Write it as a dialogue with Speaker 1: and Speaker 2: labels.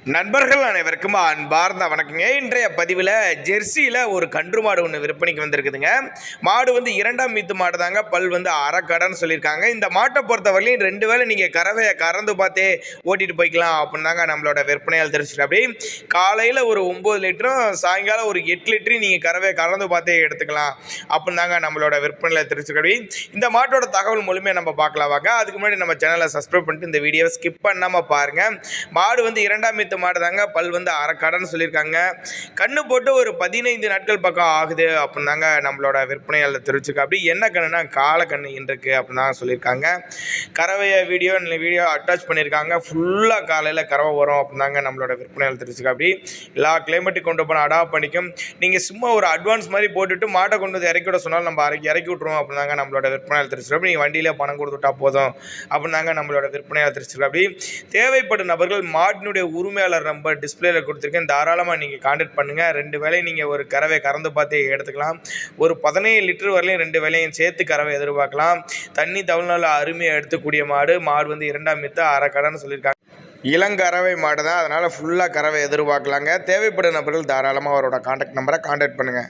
Speaker 1: நண்பர்கள் அனைவருக்கும் அன்பார்ந்த வணக்கங்க. இன்றைய பதிவில் ஜெர்சியில் ஒரு கன்று மாடு ஒன்று விற்பனைக்கு வந்திருக்குதுங்க. மாடு வந்து 2ஆம் மீத்து மாடு தாங்க. பல் வந்து அரைக்கடன்னு சொல்லியிருக்காங்க. இந்த மாட்டை பொறுத்தவரையிலையும் 2 வேளை நீங்கள் கறவையை கறந்து பார்த்தே ஓட்டிகிட்டு போய்க்கலாம் அப்படின்னு தாங்க நம்மளோட விற்பனையால் தெரிஞ்சுட்டு, அப்படி காலையில் ஒரு 9 லிட்டரும் சாயங்காலம் ஒரு 8 லிட்டரும் நீங்கள் கறவையை கறந்து பார்த்தே எடுத்துக்கலாம் அப்படின்னு தாங்க நம்மளோட விற்பனையில் தெரிஞ்சுக்கடி. இந்த மாட்டோட தகவல் முழுமையாக நம்ம பார்க்கலாம் வாங்க. அதுக்கு முன்னாடி நம்ம சேனலை சப்ஸ்கிரைப் பண்ணிட்டு இந்த வீடியோவை ஸ்கிப் பண்ணாமல் பாருங்கள். மாடு வந்து 2ஆம் மீத்து மாடு தாங்க. பல் வந்து அரைக்கடன்னு சொல்லியிருக்காங்க. கண்ணு போட்டு ஒரு 15 நாட்கள் பக்கம் ஆகுது அப்படின்னு தாங்க நம்மளோட விற்பனையாளர் தெரிவிச்சிருக்கா. அப்படி என்ன கண்ணுனா காலை கண்ணு இருக்கு அப்படின்னு தான் சொல்லியிருக்காங்க. கறவையை வீடியோ அட்டாச் பண்ணியிருக்காங்க. ஃபுல்லாக காலையில் கறவை வரும் அப்படின்னு தாங்க நம்மளோட விற்பனையாளர் தெரிவிச்சிருக்கா. அப்படி எல்லா கிளைமேட்டுக்கு கொண்டு போனால் அடாப்ட் பண்ணிக்கும். நீங்கள் சும்மா ஒரு அட்வான்ஸ் மாதிரி போட்டுட்டு மாட்டை கொண்டு வந்து இறக்கி விட சொன்னாலும் நம்ம இறக்கி விட்ருவோம் அப்படின்னு தாங்க நம்மளோட விற்பனையாளர் தெரிவிச்சிருக்கோம். நீங்கள் வண்டியில் பணம் கொடுத்துட்டா போதும் அப்படின்னு தாங்க நம்மளோட விற்பனையாளர் தெரிவிச்சிருக்கா. அப்படி தேவைப்படும் நபர்கள் மாட்டினுடைய உரிமையாளர் நம்பர் டிஸ்பிளேல கொடுத்துருக்கேன். தாராளமாக நீங்கள் கான்டாக்ட் பண்ணுங்கள். 2 வேளையும் நீங்கள் ஒரு கறவை கறந்து பார்த்து எடுத்துக்கலாம். ஒரு 17 லிட்டர் வரலையும் 2 வேளையும் சேர்த்து கறவை எதிர்பார்க்கலாம். தண்ணி தமிழ்நாடு அருமையாக எடுத்துக்கூடிய மாடு வந்து 2ஆம் மீத்து அரைக்கடன்னு சொல்லியிருக்காங்க. இளங்கறவை மாடு தான், அதனால் ஃபுல்லாக கறவை எதிர்பார்க்கலாங்க. தேவைப்படும் நபர்கள் தாராளமாக அவரோட கான்டாக்ட் நம்பரை கான்டாக்ட் பண்ணுங்கள்.